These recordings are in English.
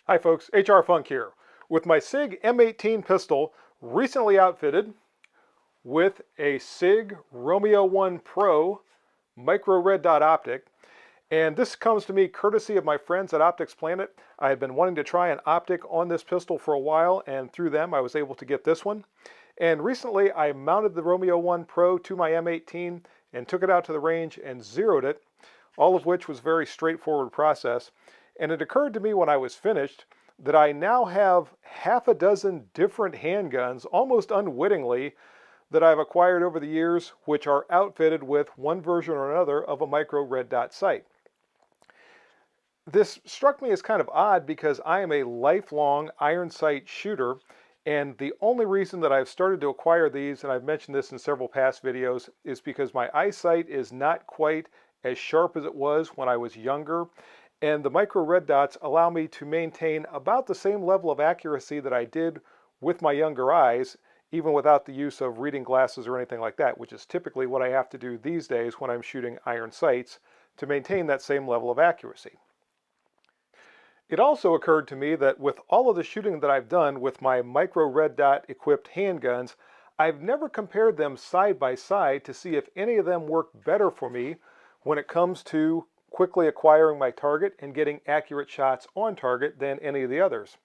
Hi folks, HR Funk here with my SIG M18 pistol recently outfitted with a SIG Romeo 1 Pro micro red dot optic. And this comes to me courtesy of my friends at Optics Planet. I had been wanting to try an optic on this pistol for a while, and through them I was able to get this one. And recently I mounted the Romeo 1 Pro to my M18 and took it out to the range and zeroed it, all of which was a very straightforward process. And it occurred to me when I was finished that I now have half a dozen different handguns, almost unwittingly, that I've acquired over the years, which are outfitted with one version or another of a micro red dot sight. This struck me as kind of odd because I am a lifelong iron sight shooter, and the only reason that I've started to acquire these, and I've mentioned this in several past videos, is because my eyesight is not quite as sharp as it was when I was younger, and the micro red dots allow me to maintain about the same level of accuracy that I did with my younger eyes, even without the use of reading glasses or anything like that, which is typically what I have to do these days when I'm shooting iron sights to maintain that same level of accuracy. It also occurred to me that with all of the shooting that I've done with my micro red dot equipped handguns, I've never compared them side by side to see if any of them work better for me when it comes to quickly acquiring my target and getting accurate shots on target than any of the others.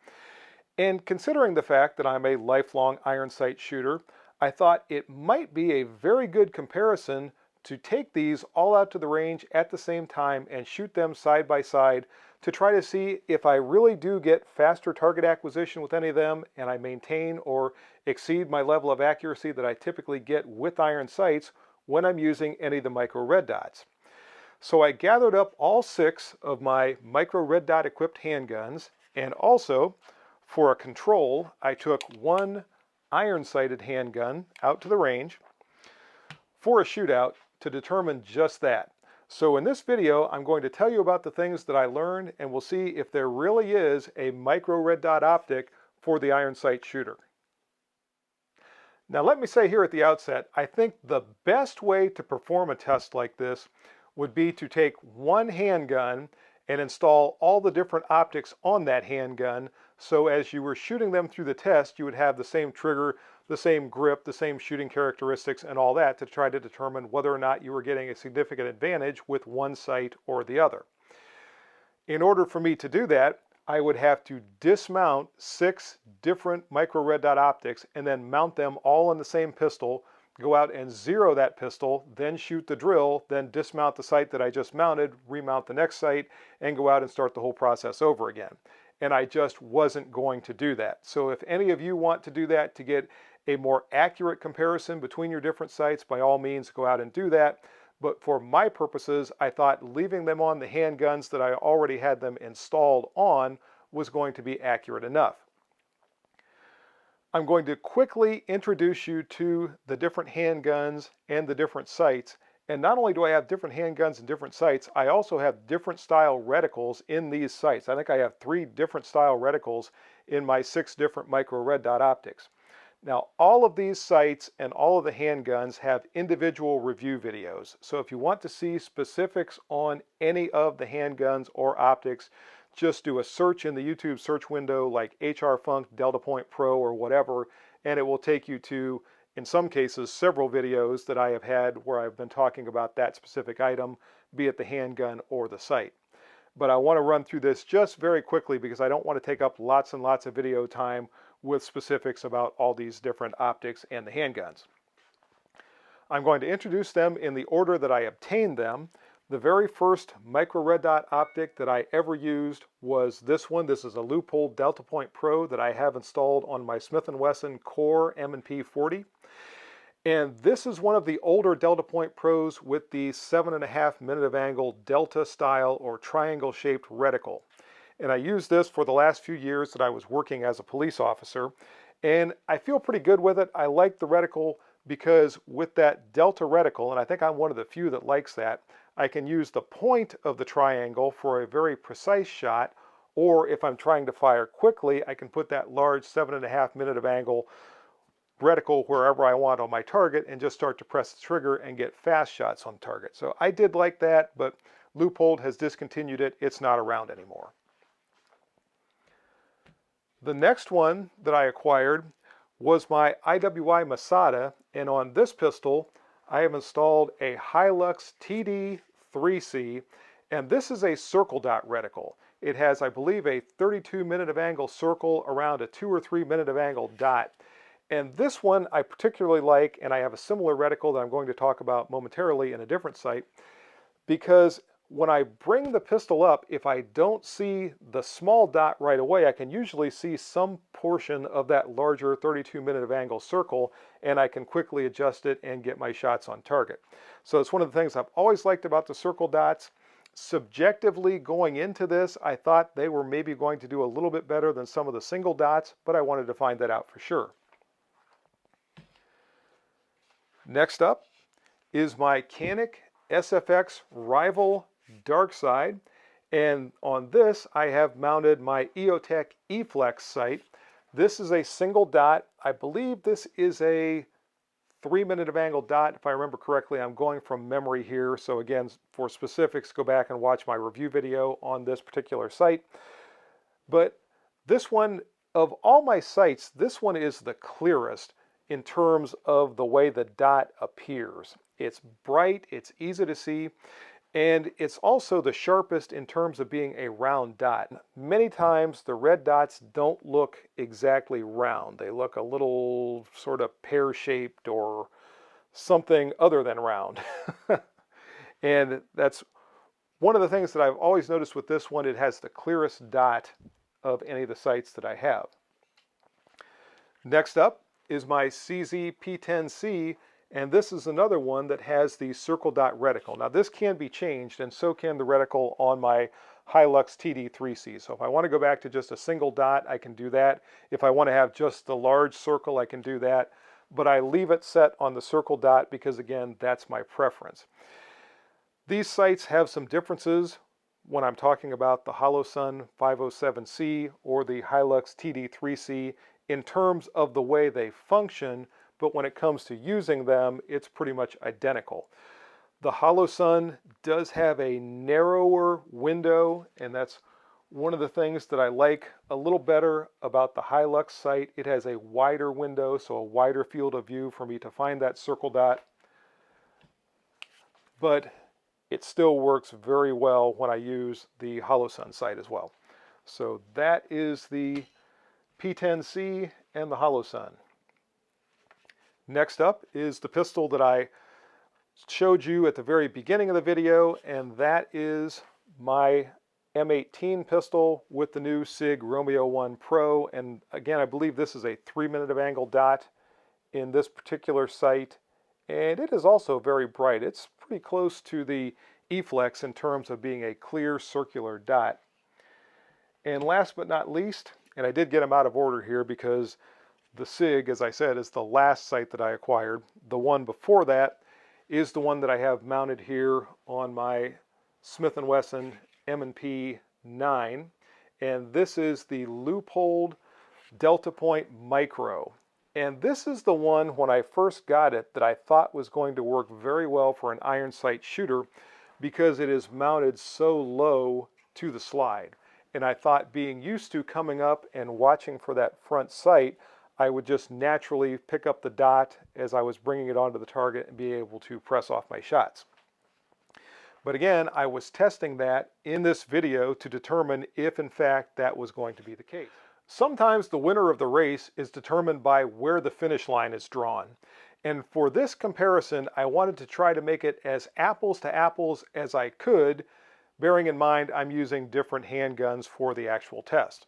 And considering the fact that I'm a lifelong iron sight shooter, I thought it might be a very good comparison to take these all out to the range at the same time and shoot them side by side to try to see if I really do get faster target acquisition with any of them and I maintain or exceed my level of accuracy that I typically get with iron sights when I'm using any of the micro red dots. So I gathered up all 6 of my micro red dot equipped handguns, and also for a control I took one iron sighted handgun out to the range for a shootout to determine just that. So in this video, I'm going to tell you about the things that I learned, and we'll see if there really is a micro red dot optic for the iron sight shooter. Now let me say here at the outset, I think the best way to perform a test like this would be to take one handgun and install all the different optics on that handgun, so as you were shooting them through the test, you would have the same trigger, the same grip, the same shooting characteristics, and all that to try to determine whether or not you were getting a significant advantage with one sight or the other. In order for me to do that, I would have to dismount 6 different micro red dot optics and then mount them all in the same pistol, go out and zero that pistol, then shoot the drill, then dismount the sight that I just mounted, remount the next sight, and go out and start the whole process over again. And I just wasn't going to do that. So if any of you want to do that to get a more accurate comparison between your different sights, by all means go out and do that. But for my purposes, I thought leaving them on the handguns that I already had them installed on was going to be accurate enough. I'm going to quickly introduce you to the different handguns and the different sights. And not only do I have different handguns and different sights, I also have different style reticles in these sights. I think I have 3 different style reticles in my 6 different micro red dot optics. Now, all of these sights and all of the handguns have individual review videos. So if you want to see specifics on any of the handguns or optics, just do a search in the YouTube search window like HR Funk Delta Point Pro or whatever, and it will take you to, in some cases, several videos that I have had where I've been talking about that specific item, be it the handgun or the sight. But I want to run through this just very quickly because I don't want to take up lots and lots of video time with specifics about all these different optics and the handguns. I'm going to introduce them in the order that I obtained them. The very first micro red dot optic that I ever used was this one. This is a Leupold Delta Point Pro that I have installed on my Smith & Wesson Core M&P 40. And this is one of the older Delta Point Pros with the 7.5 minute of angle Delta style or triangle shaped reticle. And I used this for the last few years that I was working as a police officer. And I feel pretty good with it. I like the reticle because with that Delta reticle, and I think I'm one of the few that likes that, I can use the point of the triangle for a very precise shot, or if I'm trying to fire quickly, I can put that large 7.5 minute of angle reticle wherever I want on my target and just start to press the trigger and get fast shots on target. So I did like that, but Leupold has discontinued it. It's not around anymore. The next one that I acquired was my IWI Masada, and on this pistol I have installed a Hilux TD3C, and this is a circle dot reticle. It has, I believe, a 32 minute of angle circle around a 2 or 3 minute of angle dot. And this one I particularly like, and I have a similar reticle that I'm going to talk about momentarily in a different sight, because when I bring the pistol up, if I don't see the small dot right away, I can usually see some portion of that larger 32 minute of angle circle, and I can quickly adjust it and get my shots on target. So it's one of the things I've always liked about the circle dots. Subjectively going into this, I thought they were maybe going to do a little bit better than some of the single dots, but I wanted to find that out for sure. Next up is my Canik SFX Rival Dark Side, and on this I have mounted my EOTech eFlex sight. This is a single dot. I believe this is a 3 minute of angle dot, if I remember correctly. I'm going from memory here, so again, for specifics, go back and watch my review video on this particular sight. But this one, of all my sights, this one is the clearest in terms of the way the dot appears. It's bright, it's easy to see, and it's also the sharpest in terms of being a round dot. Many times the red dots don't look exactly round. They look a little sort of pear-shaped or something other than round. And that's one of the things that I've always noticed with this one. It has the clearest dot of any of the sights that I have. Next up is my CZ P10C, and this is another one that has the circle dot reticle. Now this can be changed, and so can the reticle on my Hilux TD3C. So if I want to go back to just a single dot, I can do that. If I want to have just the large circle, I can do that. But I leave it set on the circle dot because, again, that's my preference. These sights have some differences when I'm talking about the Holosun 507C or the Hilux TD3C in terms of the way they function, but when it comes to using them, it's pretty much identical. The Holosun does have a narrower window, and that's one of the things that I like a little better about the Hilux sight. It has a wider window, so a wider field of view for me to find that circle dot. But it still works very well when I use the Holosun sight as well. So that is the P10C and the Holosun. Next up is the pistol that I showed you at the very beginning of the video, and that is my M18 pistol with the new SIG Romeo 1 Pro. And again, I believe this is a 3 minute of angle dot in this particular sight, and it is also very bright. It's pretty close to the eFlex in terms of being a clear circular dot. And last but not least, and I did get them out of order here because the SIG, as I said, is the last sight that I acquired. The one before that is the one that I have mounted here on my Smith & Wesson M&P 9, and this is the Leupold Delta Point Micro. And this is the one, when I first got it, that I thought was going to work very well for an iron sight shooter because it is mounted so low to the slide. And I thought, being used to coming up and watching for that front sight, I would just naturally pick up the dot as I was bringing it onto the target and be able to press off my shots. But again, I was testing that in this video to determine if in fact that was going to be the case. Sometimes the winner of the race is determined by where the finish line is drawn. And for this comparison, I wanted to try to make it as apples to apples as I could, bearing in mind I'm using different handguns for the actual test.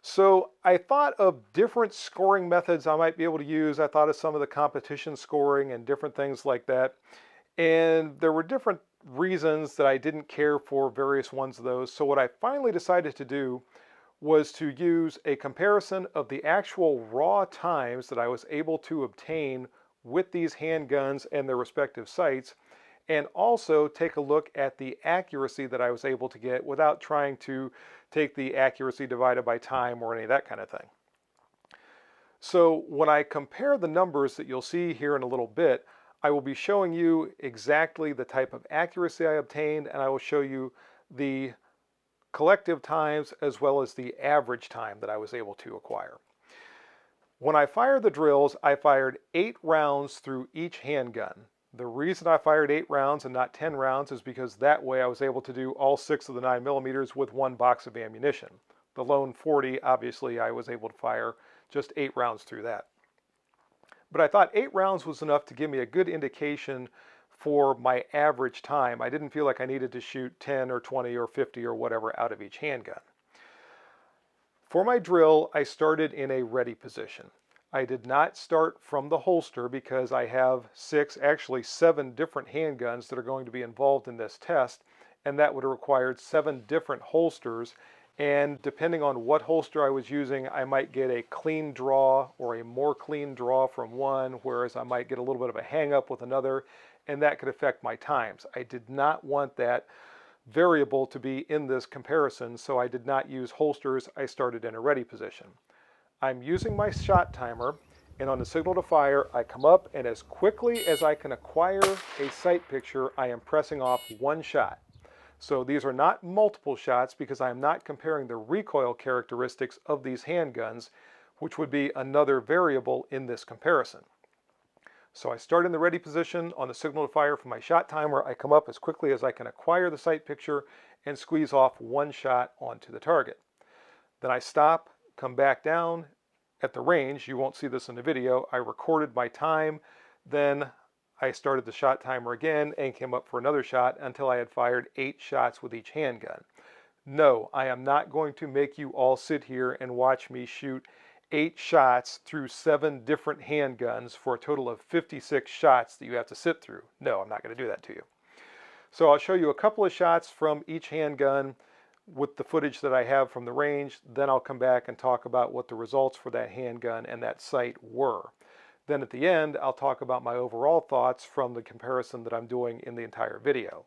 So I thought of different scoring methods I might be able to use. I thought of some of the competition scoring and different things like that. And there were different reasons that I didn't care for various ones of those. So what I finally decided to do was to use a comparison of the actual raw times that I was able to obtain with these handguns and their respective sights, and also take a look at the accuracy that I was able to get without trying to take the accuracy divided by time or any of that kind of thing. So when I compare the numbers that you'll see here in a little bit, I will be showing you exactly the type of accuracy I obtained, and I will show you the collective times as well as the average time that I was able to acquire. When I fired the drills, I fired 8 rounds through each handgun. The reason I fired 8 rounds and not 10 rounds is because that way I was able to do all 6 of the 9mm with one box of ammunition. The lone 40, obviously, I was able to fire just 8 rounds through that. But I thought 8 rounds was enough to give me a good indication for my average time. I didn't feel like I needed to shoot 10 or 20 or 50 or whatever out of each handgun. For my drill, I started in a ready position. I did not start from the holster because I have 6, actually 7 different handguns that are going to be involved in this test, and that would have required 7 different holsters, and depending on what holster I was using, I might get a clean draw or a more clean draw from one, whereas I might get a little bit of a hang up with another, and that could affect my times. I did not want that variable to be in this comparison, so I did not use holsters. I started in a ready position. I'm using my shot timer, and on the signal to fire, I come up, and as quickly as I can acquire a sight picture, I am pressing off 1 shot. So these are not multiple shots because I am not comparing the recoil characteristics of these handguns, which would be another variable in this comparison. So I start in the ready position on the signal to fire from my shot timer. I come up as quickly as I can acquire the sight picture and squeeze off 1 shot onto the target. Then I stop, come back down at the range. You won't see this in the video. I recorded my time, then I started the shot timer again and came up for another shot until I had fired 8 shots with each handgun. No, I am not going to make you all sit here and watch me shoot 8 shots through 7 different handguns for a total of 56 shots that you have to sit through. No, I'm not going to do that to you. So I'll show you a couple of shots from each handgun with the footage that I have from the range. Then I'll come back and talk about what the results for that handgun and that sight were. Then at the end, I'll talk about my overall thoughts from the comparison that I'm doing in the entire video.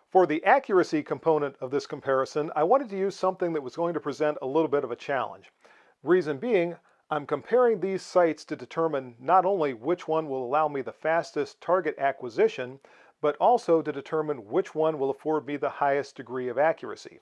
For the accuracy component of this comparison, I wanted to use something that was going to present a little bit of a challenge. Reason being, I'm comparing these sights to determine not only which one will allow me the fastest target acquisition, but also to determine which one will afford me the highest degree of accuracy.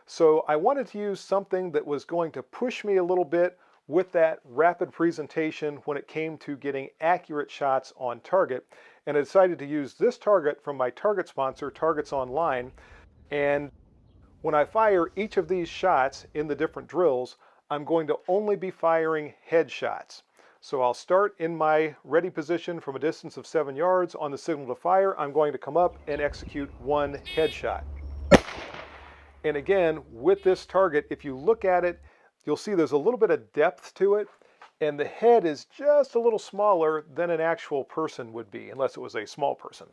So I wanted to use something that was going to push me a little bit with that rapid presentation when it came to getting accurate shots on target, and I decided to use this target from my target sponsor, Targets Online. And when I fire each of these shots in the different drills, I'm going to only be firing headshots. So I'll start in my ready position from a distance of 7 yards. On the signal to fire, I'm going to come up and execute 1 headshot. And again, with this target, if you look at it, you'll see there's a little bit of depth to it, and the head is just a little smaller than an actual person would be, unless it was a small person.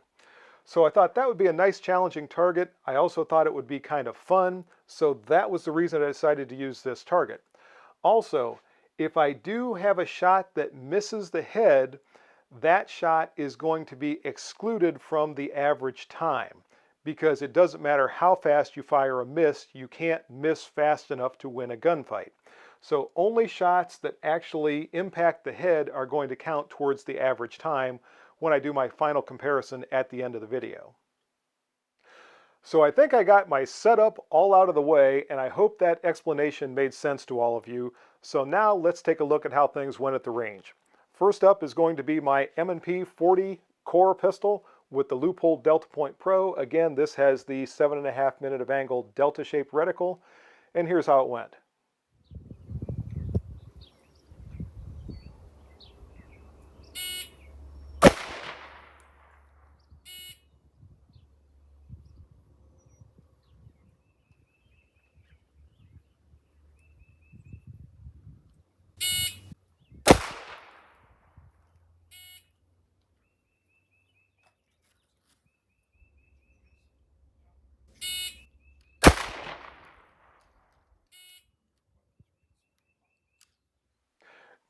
So I thought that would be a nice challenging target. I also thought it would be kind of fun, so that was the reason I decided to use this target. Also, if I do have a shot that misses the head, that shot is going to be excluded from the average time, because it doesn't matter how fast you fire a miss, you can't miss fast enough to win a gunfight. So only shots that actually impact the head are going to count towards the average time when I do my final comparison at the end of the video. So I think I got my setup all out of the way, and I hope that explanation made sense to all of you. So now let's take a look at how things went at the range. First up is going to be my M&P 40 core pistol with the Leupold Delta Point Pro. Again, this has the 7.5 minute of angle delta shaped reticle, and here's how it went.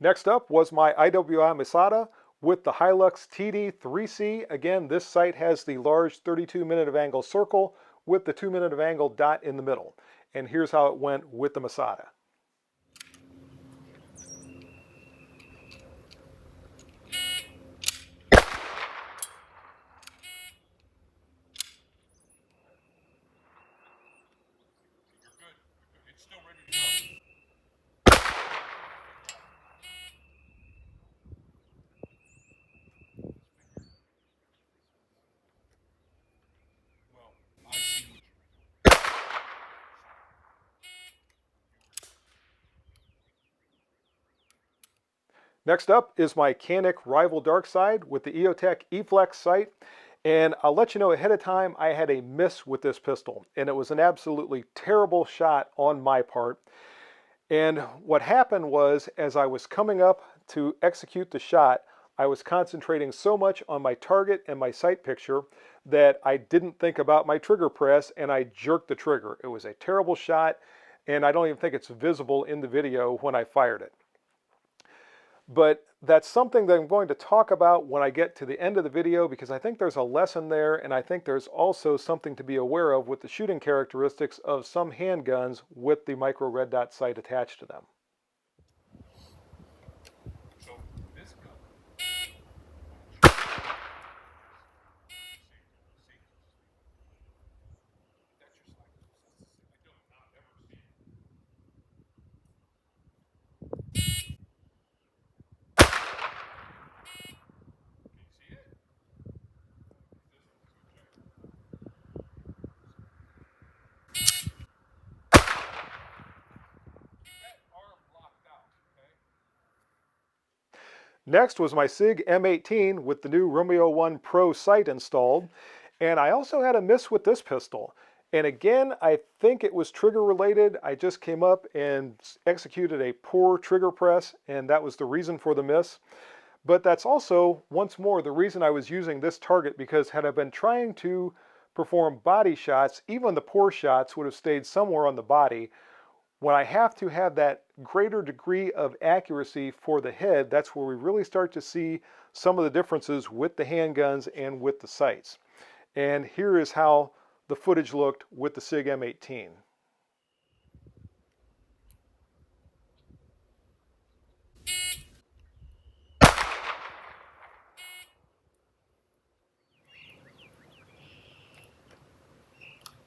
Next up was my IWI Masada with the Hilux TD3C. Again, this sight has the large 32 minute of angle circle with the 2 minute of angle dot in the middle. And here's how it went with the Masada. Next up is my Canik Rival Darkside with the EOTech eFlex sight. And I'll let you know ahead of time, I had a miss with this pistol, and it was an absolutely terrible shot on my part. And what happened was, as I was coming up to execute the shot, I was concentrating so much on my target and my sight picture that I didn't think about my trigger press, and I jerked the trigger. It was a terrible shot, and I don't even think it's visible in the video when I fired it. But that's something that I'm going to talk about when I get to the end of the video, because I think there's a lesson there, and I think there's also something to be aware of with the shooting characteristics of some handguns with the micro red dot sight attached to them. Next was my SIG M18 with the new Romeo 1 Pro sight installed, and I also had a miss with this pistol. And again, I think it was trigger related. I just came up and executed a poor trigger press, and that was the reason for the miss. But that's also, once more, the reason I was using this target, because had I been trying to perform body shots, even the poor shots would have stayed somewhere on the body. When I have to have that greater degree of accuracy for the head, that's where we really start to see some of the differences with the handguns and with the sights. And here is how the footage looked with the SIG M18.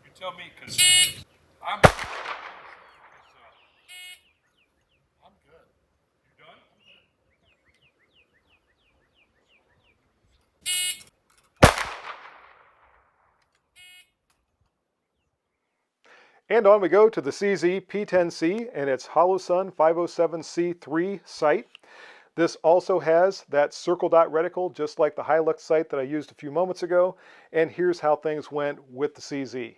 You tell me, because I'm good. You done? And on we go to the CZ P10C and its Holosun 507C3 sight. This also has that circle dot reticle, just like the Hilux sight that I used a few moments ago. And here's how things went with the CZ.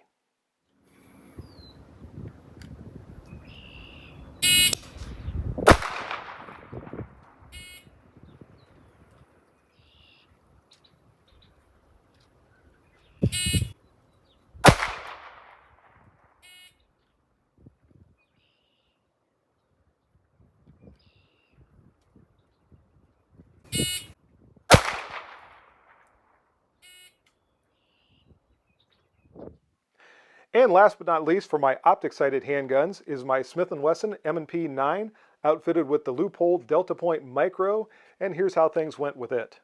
And last but not least, for my optic-sighted handguns is my Smith & Wesson M&P 9, outfitted with the Loophole Delta Point Micro, and here's how things went with it.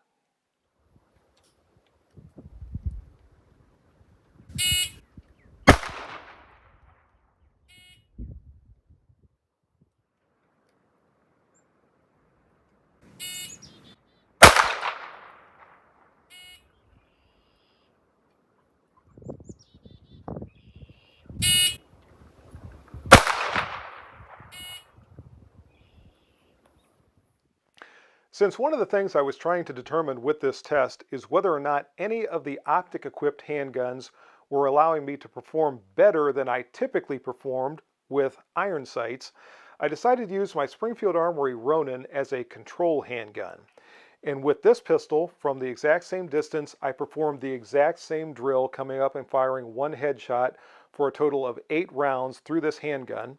Since one of the things I was trying to determine with this test is whether or not any of the optic-equipped handguns were allowing me to perform better than I typically performed with iron sights, I decided to use my Springfield Armory Ronin as a control handgun. And with this pistol, from the exact same distance, I performed the exact same drill, coming up and firing one headshot for a total of 8 rounds through this handgun.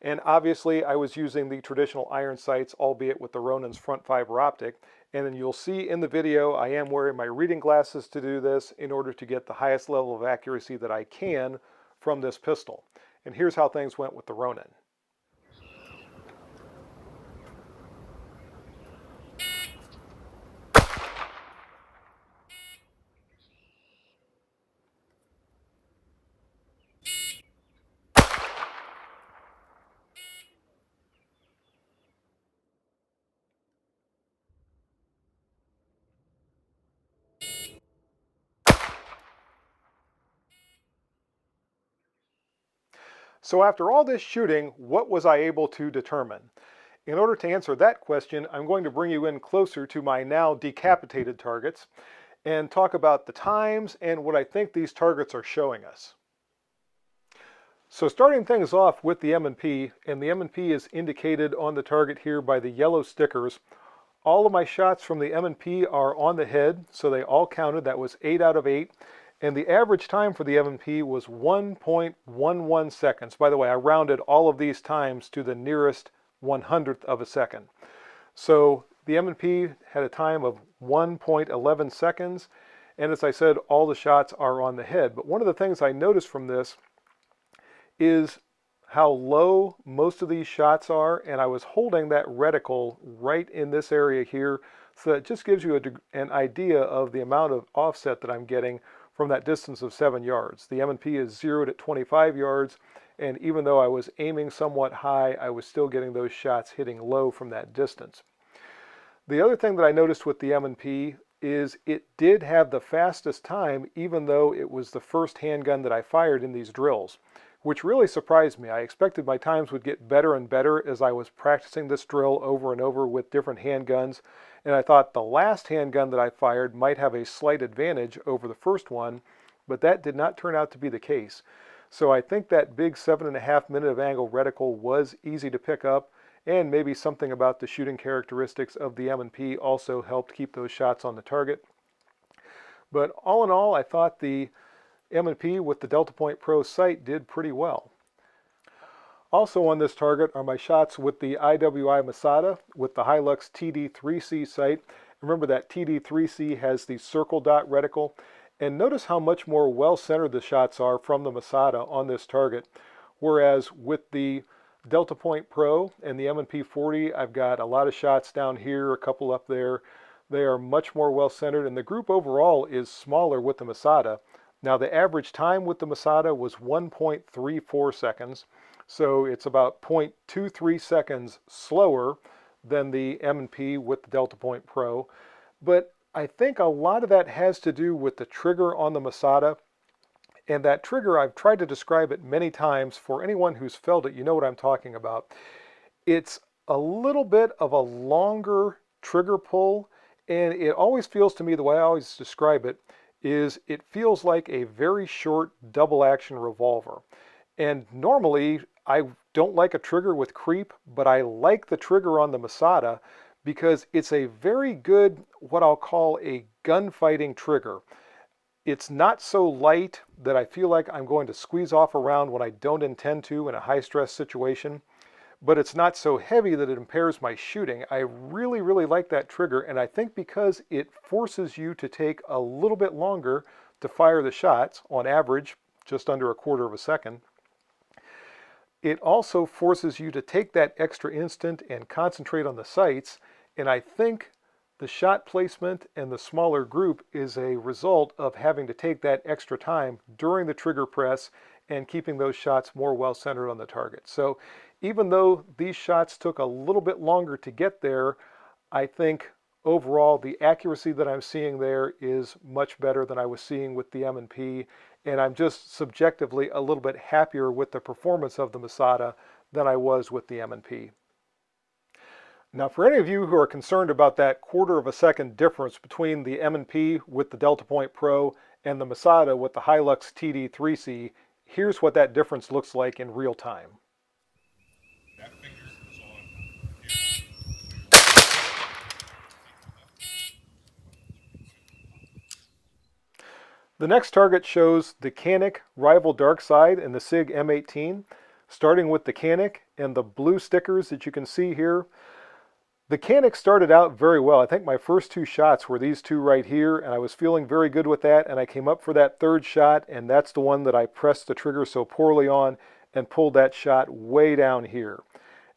And obviously I was using the traditional iron sights, albeit with the Ronin's front fiber optic. And then you'll see in the video, I am wearing my reading glasses to do this in order to get the highest level of accuracy that I can from this pistol. And here's how things went with the Ronin. So after all this shooting, what was I able to determine? In order to answer that question, I'm going to bring you in closer to my now decapitated targets and talk about the times and what I think these targets are showing us. So starting things off with the M&P, and the M&P is indicated on the target here by the yellow stickers. All of my shots from the M&P are on the head, so they all counted. That was 8 out of 8. And the average time for the M&P was 1.11 seconds. By the way, I rounded all of these times to the nearest 100th of a second. So the M&P had a time of 1.11 seconds. And as I said, all the shots are on the head. But one of the things I noticed from this is how low most of these shots are, and I was holding that reticle right in this area here, so that just gives you an idea of the amount of offset that I'm getting from that distance of 7 yards. The M&P is zeroed at 25 yards, and even though I was aiming somewhat high, I was still getting those shots hitting low from that distance. The other thing that I noticed with the M&P is it did have the fastest time, even though it was the first handgun that I fired in these drills, which really surprised me. I expected my times would get better and better as I was practicing this drill over and over with different handguns, and I thought the last handgun that I fired might have a slight advantage over the first one, but that did not turn out to be the case. So I think that big 7.5 minute of angle reticle was easy to pick up, and maybe something about the shooting characteristics of the M&P also helped keep those shots on the target. But all in all, I thought the M&P with the Delta Point Pro sight did pretty well. Also on this target are my shots with the IWI Masada with the Hilux TD3C sight. Remember that TD3C has the circle dot reticle, and notice how much more well-centered the shots are from the Masada on this target, whereas with the Delta Point Pro and the M&P 40, I've got a lot of shots down here, a couple up there. They are much more well-centered, and the group overall is smaller with the Masada. Now the average time with the Masada was 1.34 seconds, so it's about 0.23 seconds slower than the M&P with the Delta Point Pro. But I think a lot of that has to do with the trigger on the Masada. And that trigger, I've tried to describe it many times. For anyone who's felt it, you know what I'm talking about. It's a little bit of a longer trigger pull, and it always feels to me, the way I always describe it, is it feels like a very short double action revolver. And normally I don't like a trigger with creep, but I like the trigger on the Masada because it's a very good, what I'll call a gunfighting trigger. It's not so light that I feel like I'm going to squeeze off a round when I don't intend to in a high stress situation, but it's not so heavy that it impairs my shooting. I really, really like that trigger, and I think because it forces you to take a little bit longer to fire the shots, on average, just under a quarter of a second, it also forces you to take that extra instant and concentrate on the sights, and I think the shot placement and the smaller group is a result of having to take that extra time during the trigger press and keeping those shots more well-centered on the target. So even though these shots took a little bit longer to get there, I think overall the accuracy that I'm seeing there is much better than I was seeing with the M&P, and I'm just subjectively a little bit happier with the performance of the Masada than I was with the M&P. Now for any of you who are concerned about that quarter of a second difference between the M&P with the Delta Point Pro and the Masada with the Hilux TD3C, here's what that difference looks like in real time. That finger is on here. The next target shows the Canik Rival Dark Side and the SIG M18. Starting with the Canik and the blue stickers that you can see here. The Canik started out very well. I think my first two shots were these two right here, and I was feeling very good with that, and I came up for that third shot, and that's the one that I pressed the trigger so poorly on and pulled that shot way down here.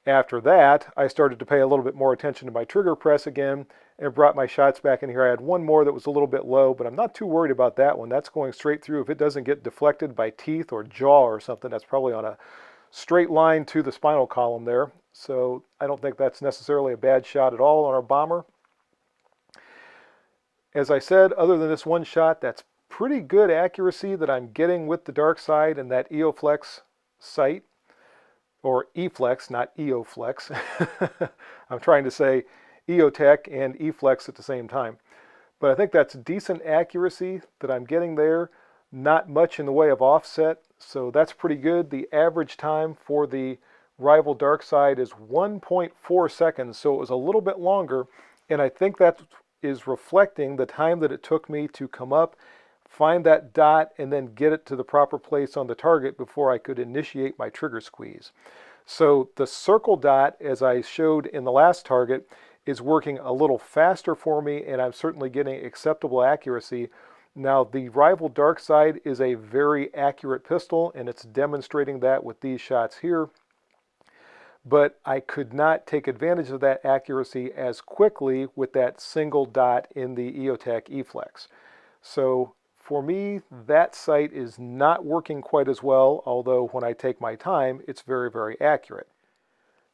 After that, I started to pay a little bit more attention to my trigger press again and brought my shots back in here. I had one more that was a little bit low, but I'm not too worried about that one. That's going straight through. If it doesn't get deflected by teeth or jaw or something, that's probably on a straight line to the spinal column there. So I don't think that's necessarily a bad shot at all on our bomber. As I said, other than this one shot, that's pretty good accuracy that I'm getting with the dark side and that EOFlex sight. or E-Flex, not EOFlex. I'm trying to say EOTech and E-Flex at the same time. But I think that's decent accuracy that I'm getting there. Not much in the way of offset, so that's pretty good. The average time for the Rival Darkside is 1.4 seconds, so it was a little bit longer, and I think that is reflecting the time that it took me to come up, find that dot, and then get it to the proper place on the target before I could initiate my trigger squeeze. So the circle dot, as I showed in the last target, is working a little faster for me, and I'm certainly getting acceptable accuracy. Now, the Rival Darkside is a very accurate pistol, and it's demonstrating that with these shots here. But I could not take advantage of that accuracy as quickly with that single dot in the EOTech E-Flex. So for me, that sight is not working quite as well, although when I take my time, it's very, very accurate.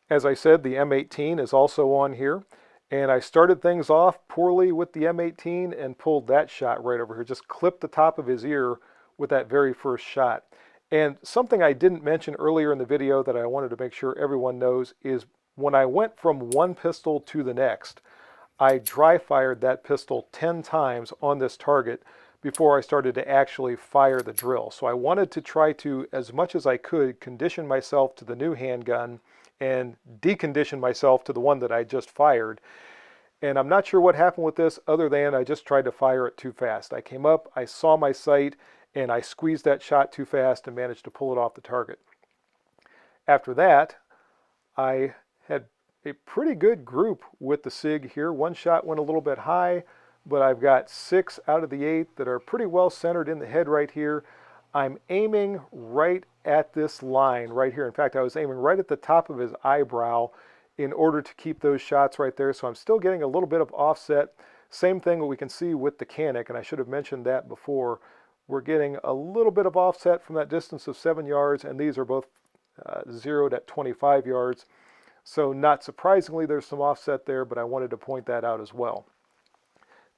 As I said, the M18 is also on here, and I started things off poorly with the M18 and pulled that shot right over here, just clipped the top of his ear with that very first shot. And something I didn't mention earlier in the video that I wanted to make sure everyone knows is when I went from one pistol to the next, I dry fired that pistol 10 times on this target before I started to actually fire the drill. So I wanted to try to, as much as I could, condition myself to the new handgun and decondition myself to the one that I just fired. And I'm not sure what happened with this other than I just tried to fire it too fast. I came up, I saw my sight, and I squeezed that shot too fast and managed to pull it off the target. After that, I had a pretty good group with the SIG here. One shot went a little bit high, but I've got 6 out of the 8 that are pretty well centered in the head right here. I'm aiming right at this line right here. In fact, I was aiming right at the top of his eyebrow in order to keep those shots right there. So I'm still getting a little bit of offset. Same thing we can see with the Canik, and I should have mentioned that before. We're getting a little bit of offset from that distance of 7 yards, and these are both zeroed at 25 yards. So not surprisingly, there's some offset there, but I wanted to point that out as well.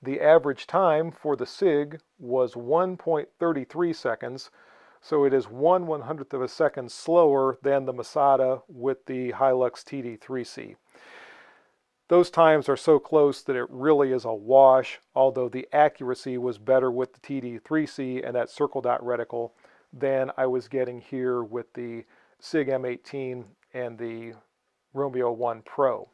The average time for the SIG was 1.33 seconds, so it is 1/100th of a second slower than the Masada with the Hilux TD3C. Those times are so close that it really is a wash, although the accuracy was better with the TD3C and that circle dot reticle than I was getting here with the SIG M18 and the Romeo 1 Pro.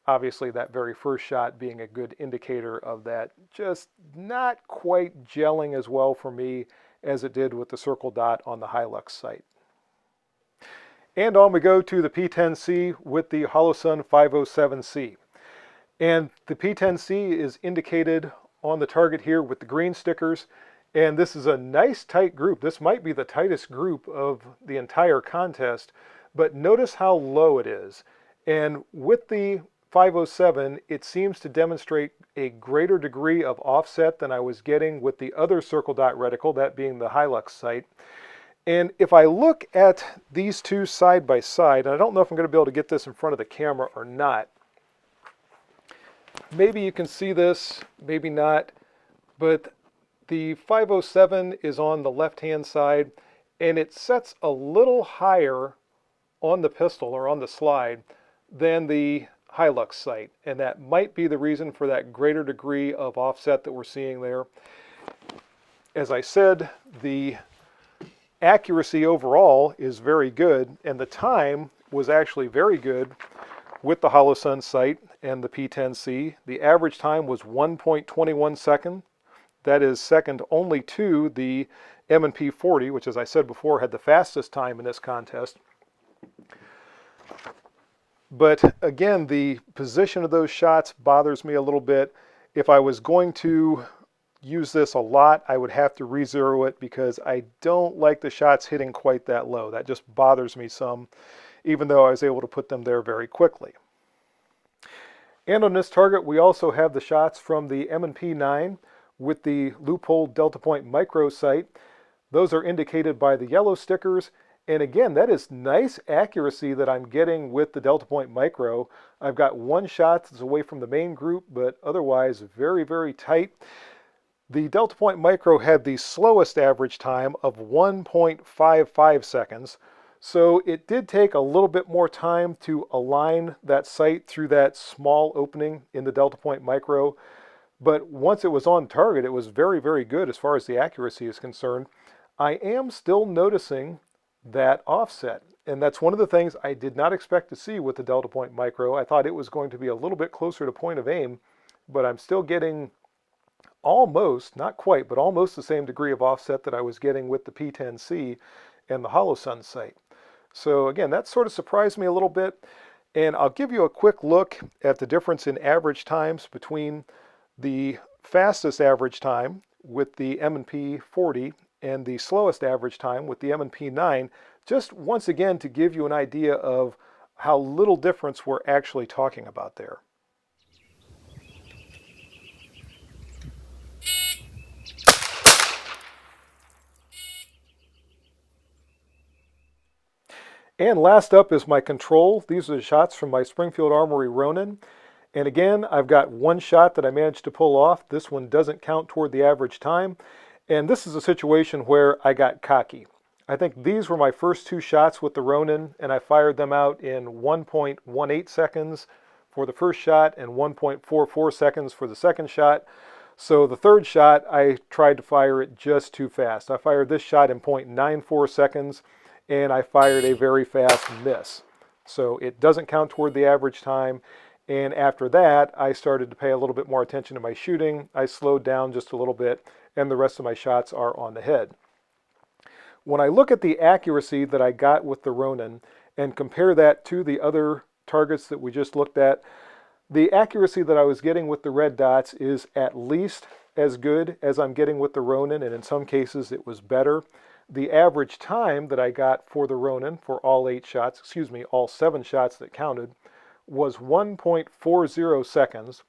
Obviously, that very first shot being a good indicator of that just not quite gelling as well for me as it did with the circle dot on the Hilux sight. And on we go to the P10C with the Holosun 507C. And the P10C is indicated on the target here with the green stickers. And this is a nice tight group. This might be the tightest group of the entire contest, but notice how low it is. And with the 507, it seems to demonstrate a greater degree of offset than I was getting with the other circle dot reticle, that being the Hilux sight. And if I look at these two side by side, and I don't know if I'm going to be able to get this in front of the camera or not. Maybe you can see this, maybe not, but the 507 is on the left-hand side, and it sets a little higher on the pistol or on the slide than the Hilux sight, and that might be the reason for that greater degree of offset that we're seeing there. As I said, the accuracy overall is very good, and the time was actually very good with the Holosun sight and the P10C. The average time was 1.21 seconds. That is second only to the M&P 40, which, as I said before, had the fastest time in this contest. But again, the position of those shots bothers me a little bit. If I was going to use this a lot, I would have to re-zero it because I don't like the shots hitting quite that low. That just bothers me some, even though I was able to put them there very quickly. And on this target, we also have the shots from the M&P 9 with the Leupold Delta Point micro sight. Those are indicated by the yellow stickers. And again, that is nice accuracy that I'm getting with the Delta Point micro. I've got one shot that's away from the main group, but otherwise very, very tight. The Delta Point micro had the slowest average time of 1.55 seconds. So it did take a little bit more time to align that sight through that small opening in the Delta Point Micro. But once it was on target, it was very, very good as far as the accuracy is concerned. I am still noticing that offset. And that's one of the things I did not expect to see with the Delta Point Micro. I thought it was going to be a little bit closer to point of aim, but I'm still getting almost, not quite, but almost the same degree of offset that I was getting with the P10C and the Holosun sight. So again, that sort of surprised me a little bit. And I'll give you a quick look at the difference in average times between the fastest average time with the M&P 40 and the slowest average time with the M&P 9, just once again to give you an idea of how little difference we're actually talking about there. And last up is my control. These are the shots from my Springfield Armory Ronin. And again, I've got one shot that I managed to pull off. This one doesn't count toward the average time. And this is a situation where I got cocky. I think these were my first two shots with the Ronin, and I fired them out in 1.18 seconds for the first shot and 1.44 seconds for the second shot. So the third shot, I tried to fire it just too fast. I fired this shot in 0.94 seconds, and I fired a very fast miss. So it doesn't count toward the average time. And after that, I started to pay a little bit more attention to my shooting. I slowed down just a little bit, and the rest of my shots are on the head. When I look at the accuracy that I got with the Ronin and compare that to the other targets that we just looked at, the accuracy that I was getting with the red dots is at least as good as I'm getting with the Ronin, and in some cases it was better. The average time that I got for the Ronin for all 8 shots, excuse me, all 7 shots that counted, was 1.40 seconds.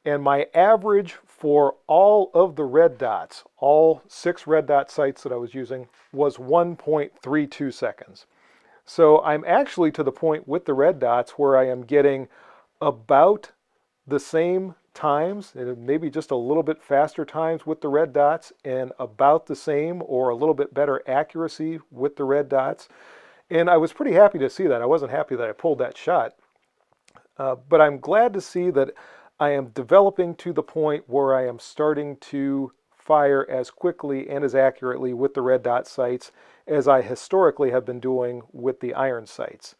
And my average for all of the red dots, all 6 red dot sights that I was using, was 1.32 seconds. So I'm actually to the point with the red dots where I am getting about the same times, and maybe just a little bit faster times with the red dots, and about the same or a little bit better accuracy with the red dots. And I was pretty happy to see that. I wasn't happy that I pulled that shot, but I'm glad to see that I am developing to the point where I am starting to fire as quickly and as accurately with the red dot sights as I historically have been doing with the iron sights.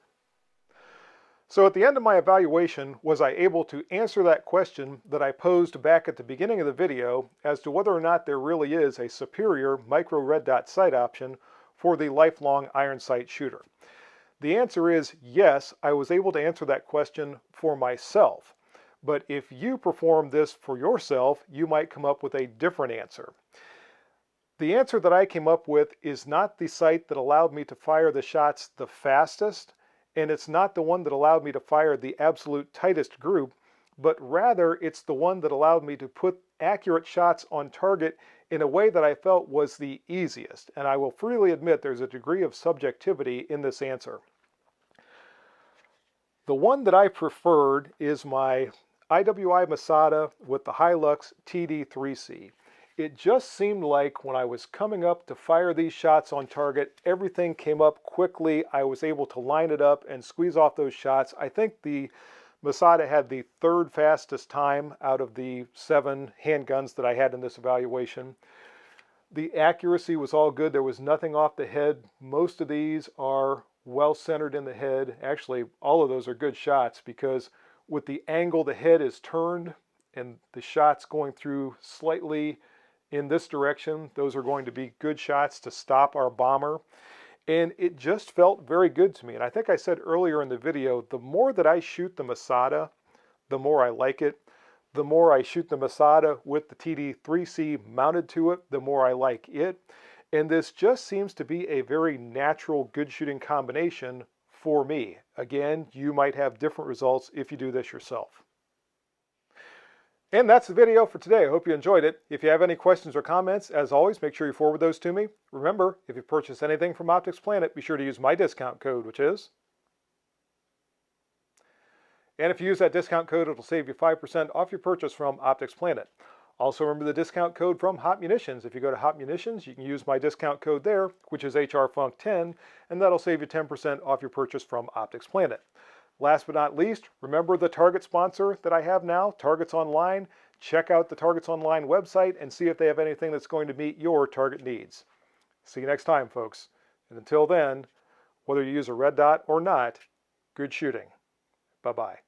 So at the end of my evaluation, was I able to answer that question that I posed back at the beginning of the video as to whether or not there really is a superior micro red dot sight option for the lifelong iron sight shooter? The answer is yes, I was able to answer that question for myself. But if you perform this for yourself, you might come up with a different answer. The answer that I came up with is not the sight that allowed me to fire the shots the fastest, and it's not the one that allowed me to fire the absolute tightest group, but rather it's the one that allowed me to put accurate shots on target in a way that I felt was the easiest. And I will freely admit there's a degree of subjectivity in this answer. The one that I preferred is my IWI Masada with the Hilux TD3C. It just seemed like when I was coming up to fire these shots on target, everything came up quickly. I was able to line it up and squeeze off those shots. I think the Masada had the 3rd fastest time out of the 7 handguns that I had in this evaluation. The accuracy was all good. There was nothing off the head. Most of these are well centered in the head. Actually, all of those are good shots because with the angle the head is turned and the shots going through slightly in this direction, those are going to be good shots to stop our bomber. And it just felt very good to me. And I think I said earlier in the video, the more that I shoot the Masada, the more I like it. The more I shoot the Masada with the TD3C mounted to it, the more I like it. And this just seems to be a very natural, good shooting combination for me. Again, you might have different results if you do this yourself. And that's the video for today. I hope you enjoyed it. If you have any questions or comments, as always, make sure you forward those to me. Remember, if you purchase anything from Optics Planet, be sure to use my discount code, which is... And if you use that discount code, it'll save you 5% off your purchase from Optics Planet. Also remember the discount code from Hot Munitions. If you go to Hot Munitions, you can use my discount code there, which is HRFUNK10, and that'll save you 10% off your purchase from Optics Planet. Last but not least, remember the Target sponsor that I have now, Targets Online. Check out the Targets Online website and see if they have anything that's going to meet your target needs. See you next time, folks. And until then, whether you use a red dot or not, good shooting. Bye-bye.